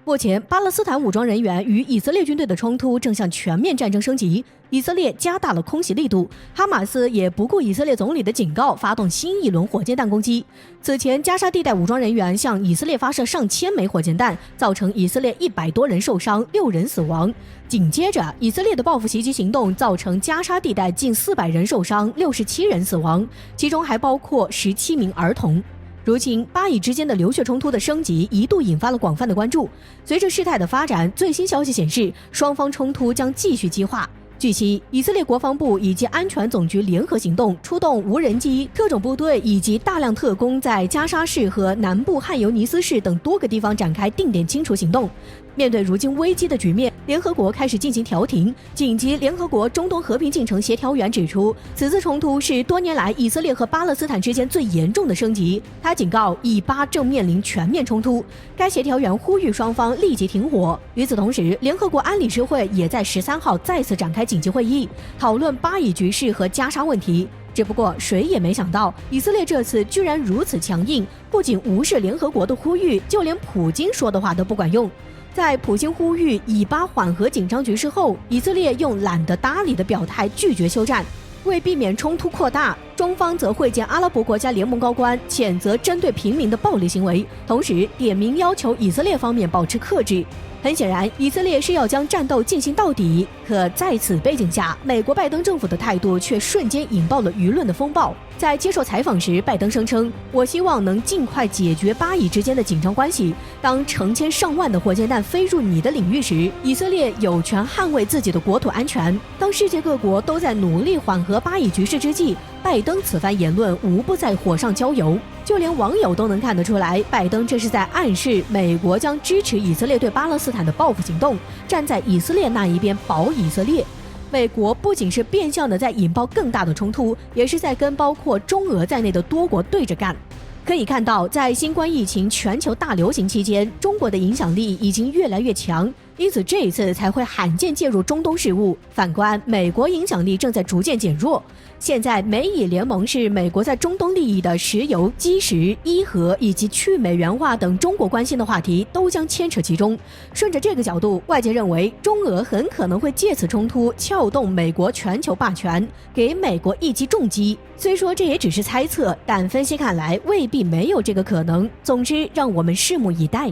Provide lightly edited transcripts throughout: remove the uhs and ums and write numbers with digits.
目前，巴勒斯坦武装人员与以色列军队的冲突正向全面战争升级，以色列加大了空袭力度，哈马斯也不顾以色列总理的警告，发动新一轮火箭弹攻击。此前，加沙地带武装人员向以色列发射上千枚火箭弹，造成以色列100多人受伤，6人死亡。紧接着，以色列的报复袭击行动造成加沙地带近400人受伤，67人死亡，其中还包括17名儿童。如今，巴以之间的流血冲突的升级一度引发了广泛的关注。随着事态的发展，最新消息显示，双方冲突将继续激化。据悉，以色列国防部以及安全总局联合行动，出动无人机、特种部队以及大量特工，在加沙市和南部汉尤尼斯市等多个地方展开定点清除行动。面对如今危机的局面，联合国开始进行调停。紧急联合国中东和平进程协调员指出，此次冲突是多年来以色列和巴勒斯坦之间最严重的升级。他警告，以巴正面临全面冲突。该协调员呼吁双方立即停火。与此同时，联合国安理事会也在13号再次展开紧急会议，讨论巴以局势和加沙问题。只不过谁也没想到，以色列这次居然如此强硬，不仅无视联合国的呼吁，就连普京说的话都不管用。在普京呼吁以巴缓和紧张局势后，以色列用懒得搭理的表态拒绝休战。为避免冲突扩大，中方则会见阿拉伯国家联盟高官，谴责针对平民的暴力行为，同时点名要求以色列方面保持克制。很显然，以色列是要将战斗进行到底，可在此背景下，美国拜登政府的态度却瞬间引爆了舆论的风暴。在接受采访时，拜登声称：“我希望能尽快解决巴以之间的紧张关系。当成千上万的火箭弹飞入你的领域时，以色列有权捍卫自己的国土安全。当世界各国都在努力缓和巴以局势之际，拜登此番言论无不在火上浇油。”就连网友都能看得出来，拜登这是在暗示美国将支持以色列对巴勒斯坦的报复行动，站在以色列那一边保以色列。美国不仅是变相的在引爆更大的冲突，也是在跟包括中俄在内的多国对着干。可以看到，在新冠疫情全球大流行期间，中国的影响力已经越来越强，因此这一次才会罕见介入中东事务。反观美国影响力正在逐渐减弱，现在美以联盟是美国在中东利益的石油、基石、伊核以及去美元化等中国关心的话题都将牵扯其中。顺着这个角度，外界认为中俄很可能会借此冲突撬动美国全球霸权，给美国一击重击。虽说这也只是猜测，但分析看来未必没有这个可能。总之，让我们拭目以待。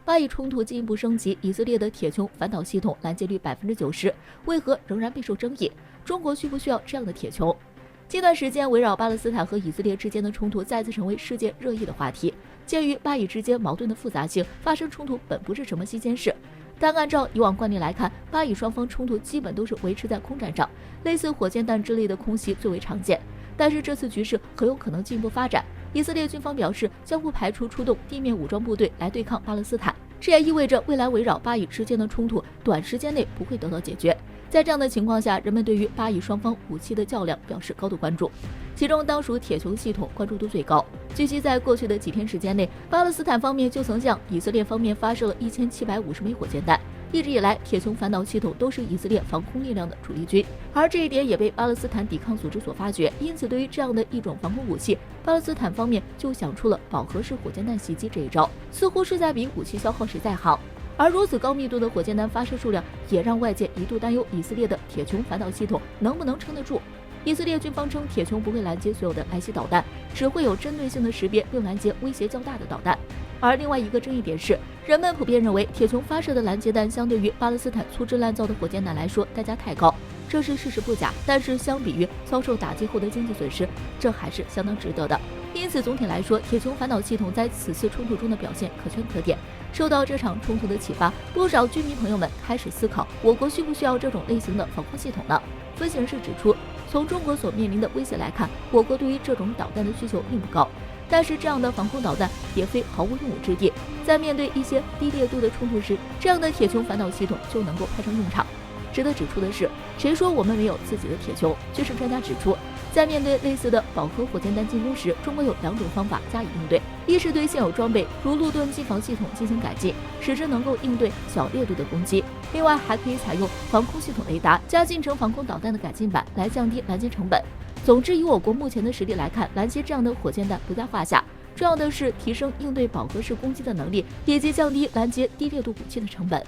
巴以冲突进一步升级，以色列的铁穹反导系统拦截率90%，为何仍然备受争议？中国需不需要这样的铁穹？近段时间，围绕巴勒斯坦和以色列之间的冲突再次成为世界热议的话题。鉴于巴以之间矛盾的复杂性，发生冲突本不是什么新鲜事。但按照以往惯例来看，巴以双方冲突基本都是维持在空战上，类似火箭弹之类的空袭最为常见。但是这次局势很有可能进一步发展。以色列军方表示，将不排除出动地面武装部队来对抗巴勒斯坦，这也意味着未来围绕巴以之间的冲突短时间内不会得到解决。在这样的情况下，人们对于巴以双方武器的较量表示高度关注，其中当属铁穹系统关注度最高。据悉，在过去的几天时间内，巴勒斯坦方面就曾向以色列方面发射了1750枚火箭弹。一直以来，铁穹反导系统都是以色列防空力量的主力军，而这一点也被巴勒斯坦抵抗组织所发觉。因此，对于这样的一种防空武器，巴勒斯坦方面就想出了饱和式火箭弹袭击这一招，似乎是在比武器消耗时在行。而如此高密度的火箭弹发射数量，也让外界一度担忧以色列的铁穹反导系统能不能撑得住。以色列军方称，铁穹不会拦截所有的来袭导弹，只会有针对性的识别并拦截威胁较大的导弹。而另外一个争议点是，人们普遍认为铁穹发射的拦截弹相对于巴勒斯坦粗制滥造的火箭弹来说代价太高，这是事实不假。但是相比于遭受打击后的经济损失，这还是相当值得的。因此总体来说，铁穹反导系统在此次冲突中的表现可圈可点。受到这场冲突的启发，不少居民朋友们开始思考，我国需不需要这种类型的防空系统呢？分析人士指出，从中国所面临的威胁来看，我国对于这种导弹的需求并不高。但是这样的防空导弹也非毫无用武之地，在面对一些低烈度的冲突时，这样的铁穹反导系统就能够派上用场。值得指出的是，谁说我们没有自己的铁穹？据是专家指出，在面对类似的饱和火箭弹进攻时，中国有2种方法加以应对：一是对现有装备如陆盾机防系统进行改进，使之能够应对小烈度的攻击；另外还可以采用防空系统雷达加近程防空导弹的改进版，来降低拦截成本。总之，以我国目前的实力来看，拦截这样的火箭弹不在话下。重要的是提升应对饱和式攻击的能力，以及降低拦截低烈度武器的成本。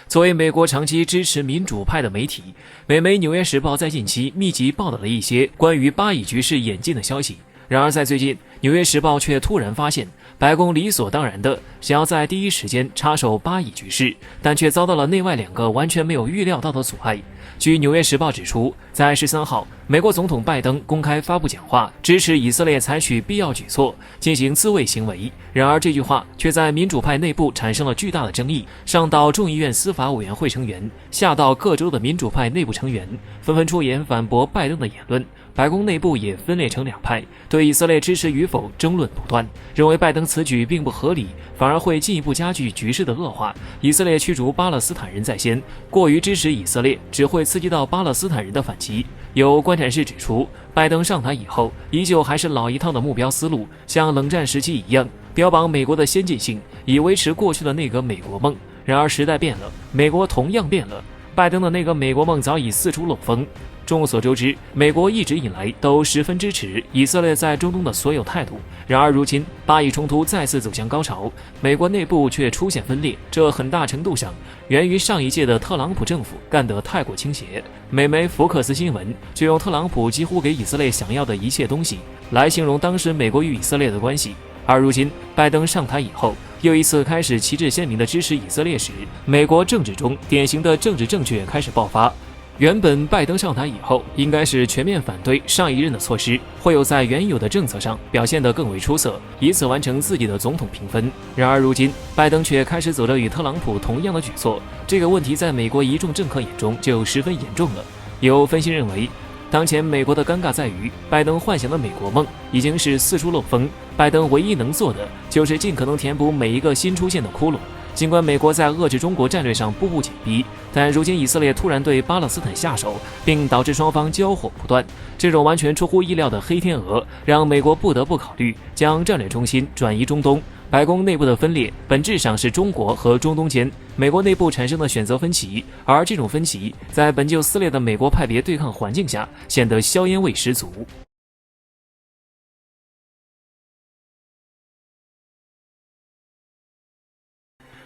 作为美国长期支持民主派的媒体，美媒《纽约时报》在近期密集报道了一些关于巴以局势演进的消息。然而，在最近，《纽约时报》却突然发现，白宫理所当然的想要在第一时间插手巴以局势，但却遭到了内外两个完全没有预料到的阻碍。据《纽约时报》指出，在13号，美国总统拜登公开发布讲话，支持以色列采取必要举措进行自卫行为。然而，这句话却在民主派内部产生了巨大的争议，上到众议院司法委员会成员，下到各州的民主派内部成员，纷纷出言反驳拜登的言论。白宫内部也分裂成两派，对以色列支持与否争论不断，认为拜登此举并不合理，反而会进一步加剧局势的恶化。以色列驱逐巴勒斯坦人在先，过于支持以色列只会刺激到巴勒斯坦人的反击。有观察室指出，拜登上台以后，依旧还是老一套的目标思路，像冷战时期一样，标榜美国的先进性，以维持过去的那个美国梦。然而时代变了，美国同样变了，拜登的那个美国梦早已四处漏风。众所周知，美国一直以来都十分支持以色列在中东的所有态度。然而如今巴以冲突再次走向高潮，美国内部却出现分裂，这很大程度上源于上一届的特朗普政府干得太过倾斜。美媒福克斯新闻就用特朗普几乎给以色列想要的一切东西来形容当时美国与以色列的关系。而如今拜登上台以后，又一次开始旗帜鲜明地支持以色列时，美国政治中典型的政治正确开始爆发。原本拜登上台以后应该是全面反对上一任的措施，会有在原有的政策上表现得更为出色，以此完成自己的总统评分。然而如今拜登却开始走着与特朗普同样的举措，这个问题在美国一众政客眼中就十分严重了。有分析认为，当前美国的尴尬在于，拜登幻想的美国梦已经是四处漏风，拜登唯一能做的就是尽可能填补每一个新出现的窟窿。尽管美国在遏制中国战略上步步紧逼，但如今以色列突然对巴勒斯坦下手，并导致双方交火不断，这种完全出乎意料的黑天鹅让美国不得不考虑将战略中心转移中东。白宫内部的分裂本质上是中国和中东间美国内部产生的选择分歧，而这种分歧在本就撕裂的美国派别对抗环境下显得硝烟味十足。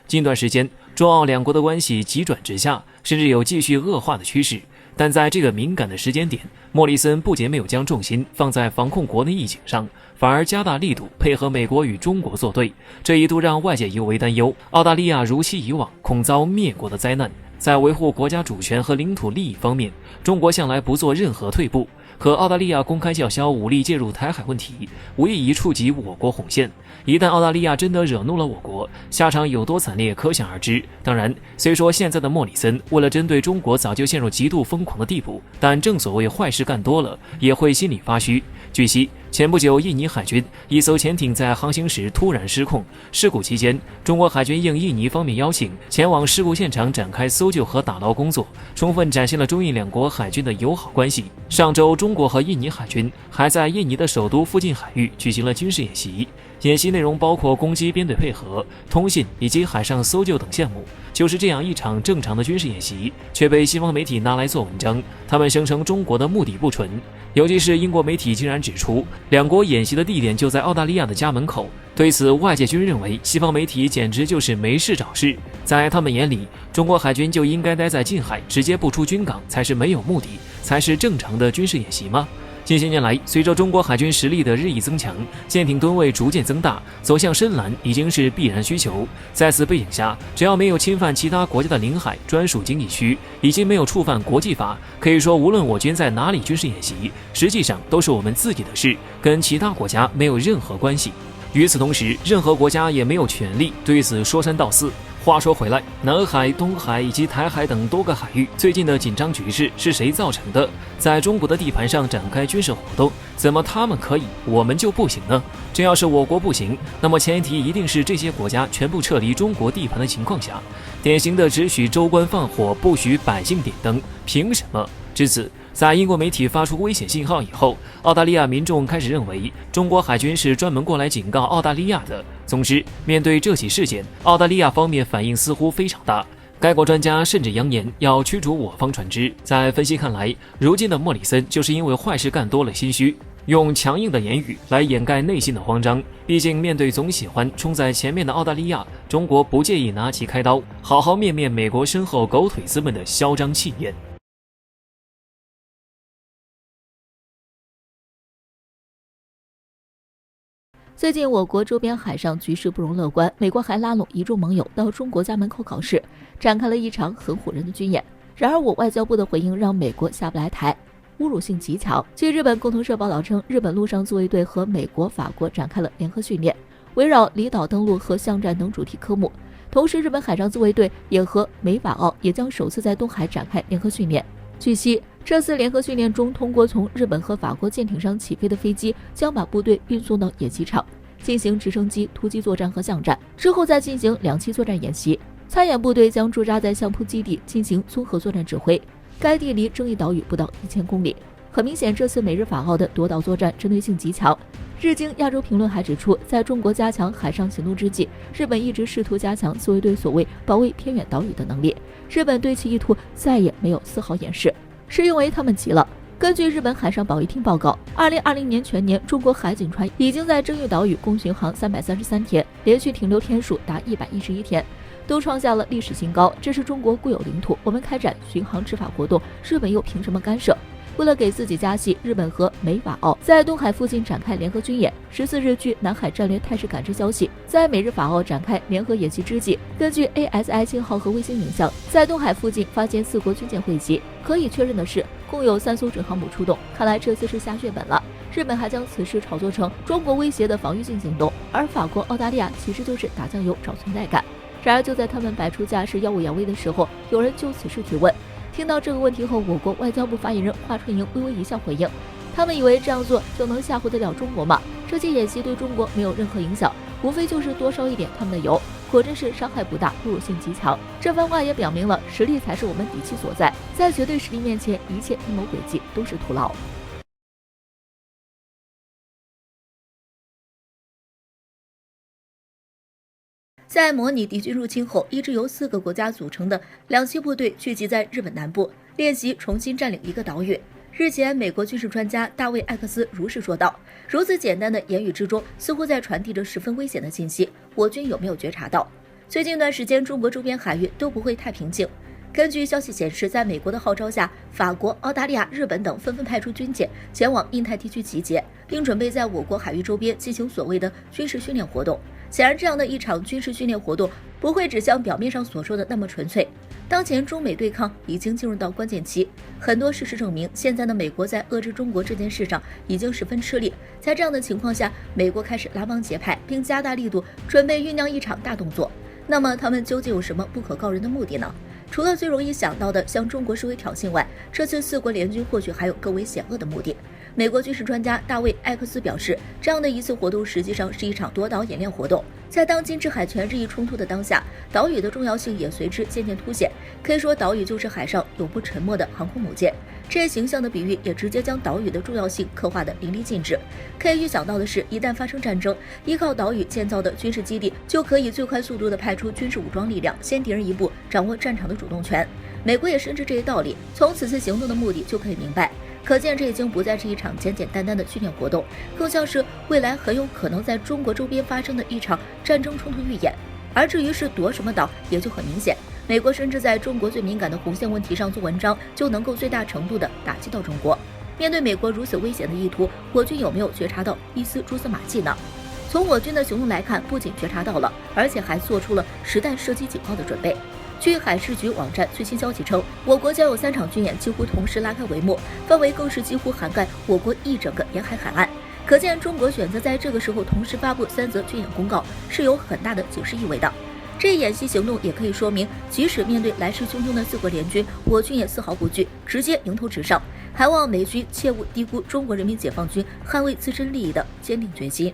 近段时间，中澳两国的关系急转直下，甚至有继续恶化的趋势。但在这个敏感的时间点，莫里森不仅没有将重心放在防控国内疫情上，反而加大力度配合美国与中国作对，这一度让外界尤为担忧，澳大利亚如期以往恐遭灭国的灾难。在维护国家主权和领土利益方面，中国向来不做任何退步，可澳大利亚公开叫嚣武力介入台海问题，无异于触及我国红线。一旦澳大利亚真的惹怒了我国，下场有多惨烈可想而知。当然，虽说现在的莫里森为了针对中国早就陷入极度疯狂的地步，但正所谓坏事干多了也会心里发虚。据悉，前不久印尼海军一艘潜艇在航行时突然失控，事故期间中国海军应印尼方面邀请，前往事故现场展开搜救和打捞工作，充分展现了中印两国海军的友好关系。上周中国和印尼海军还在印尼的首都附近海域举行了军事演习，演习内容包括攻击编队配合、通信以及海上搜救等项目。就是这样一场正常的军事演习，却被西方媒体拿来做文章，他们声称中国的目的不纯。尤其是英国媒体竟然指出，两国演习的地点就在澳大利亚的家门口。对此，外界均认为西方媒体简直就是没事找事。在他们眼里，中国海军就应该待在近海，直接不出军港才是没有目的，才是正常的军事演习吗？近些年来，随着中国海军实力的日益增强，舰艇吨位逐渐增大，走向深蓝已经是必然需求。在此背景下，只要没有侵犯其他国家的领海、专属经济区，已经没有触犯国际法，可以说无论我军在哪里军事演习，实际上都是我们自己的事，跟其他国家没有任何关系。与此同时，任何国家也没有权利对此说三道四。话说回来，南海、东海以及台海等多个海域最近的紧张局势是谁造成的？在中国的地盘上展开军事活动，怎么他们可以，我们就不行呢？这要是我国不行，那么前提一定是这些国家全部撤离中国地盘的情况下，典型的只许州官放火，不许百姓点灯，凭什么？至此，在英国媒体发出危险信号以后，澳大利亚民众开始认为中国海军是专门过来警告澳大利亚的。总之，面对这起事件，澳大利亚方面反应似乎非常大。该国专家甚至扬言要驱逐我方船只。在分析看来，如今的莫里森就是因为坏事干多了心虚，用强硬的言语来掩盖内心的慌张。毕竟面对总喜欢冲在前面的澳大利亚，中国不介意拿起开刀，好好面面美国身后狗腿子们的嚣张气焰。最近我国周边海上局势不容乐观，美国还拉拢一众盟友到中国家门口考试，展开了一场很唬人的军演。然而我外交部的回应让美国下不来台，侮辱性极强。据日本共同社报道称，日本陆上自卫队和美国、法国展开了联合训练，围绕离岛登陆和巷战等主题科目。同时，日本海上自卫队也和美法澳也将首次在东海展开联合训练。据悉，这次联合训练中，通过从日本和法国舰艇上起飞的飞机，将把部队运送到野机场，进行直升机突击作战和巷战，之后再进行2期作战演习。参演部队将驻扎在相扑基地进行综合作战指挥，该地离争议岛屿不到1000公里。很明显，这次美日法澳的夺岛作战针对性极强。日经亚洲评论还指出，在中国加强海上行动之际，日本一直试图加强自卫队所谓保卫偏远岛屿的能力。日本对其意图再也没有丝毫掩饰，是因为他们急了。根据日本海上保卫厅报告，2020年全年中国海警船已经在争议岛屿共巡航333天，连续停留天数达111天，都创下了历史新高。这是中国固有领土，我们开展巡航执法活动，日本又凭什么干涉？为了给自己加戏，日本和美法澳在东海附近展开联合军演。14日，据南海战略态势感知消息，在美日法澳展开联合演习之际，根据 ASI 信号和卫星影像，在东海附近发现4国军舰汇集。可以确认的是，共有3艘准航母出动，看来这次是下血本了。日本还将此事炒作成中国威胁的防御性行动，而法国、澳大利亚其实就是打酱油找存在感。然而就在他们摆出架势耀武扬威的时候，有人就此事提问。听到这个问题后，我国外交部发言人华春莹微微一笑回应，他们以为这样做就能吓唬得了中国吗？这届演习对中国没有任何影响，无非就是多烧一点他们的油，果真是伤害不大，侮辱性极强。这番话也表明了实力才是我们底气所在，在绝对实力面前，一切阴谋诡计都是徒劳。在模拟敌军入侵后，一支由4个国家组成的2栖部队聚集在日本南部，练习重新占领一个岛屿。日前，美国军事专家大卫·艾克斯如是说道：“如此简单的言语之中，似乎在传递着十分危险的信息。我军有没有觉察到？最近一段时间，中国周边海域都不会太平静。”根据消息显示，在美国的号召下，法国、澳大利亚、日本等纷纷派出军舰前往印太地区集结，并准备在我国海域周边进行所谓的军事训练活动。显然，这样的一场军事训练活动不会只像表面上所说的那么纯粹。当前中美对抗已经进入到关键期，很多事实证明，现在的美国在遏制中国这件事上已经十分吃力。在这样的情况下，美国开始拉帮结派，并加大力度，准备酝酿一场大动作。那么，他们究竟有什么不可告人的目的呢？除了最容易想到的向中国示威挑衅外，这次4国联军或许还有更为险恶的目的。美国军事专家大卫·艾克斯表示，这样的一次活动实际上是一场夺岛演练活动。在当今制海权日益冲突的当下，岛屿的重要性也随之渐渐凸显。可以说，岛屿就是海上永不沉没的航空母舰。这些形象的比喻也直接将岛屿的重要性刻画得淋漓尽致。可以预想到的是，一旦发生战争，依靠岛屿建造的军事基地就可以最快速度地派出军事武装力量，先敌人一步，掌握战场的主动权。美国也深知这一道理，从此次行动的目的就可以明白。可见，这已经不再是一场简简单单的训练活动，更像是未来很有可能在中国周边发生的一场战争冲突预演。而至于是夺什么岛，也就很明显，美国甚至在中国最敏感的红线问题上做文章，就能够最大程度的打击到中国。面对美国如此危险的意图，我军有没有觉察到一丝蛛丝马迹呢？从我军的行动来看，不仅觉察到了，而且还做出了实弹射击警告的准备。据海事局网站最新消息称，我国将有3场军演几乎同时拉开帷幕，范围更是几乎涵盖我国一整个沿海海岸。可见，中国选择在这个时候同时发布3则军演公告，是有很大的警示意味的。这一演习行动也可以说明，即使面对来势汹汹的4国联军，我军也丝毫不惧，直接迎头直上，还望美军切勿低估中国人民解放军捍卫自身利益的坚定决心。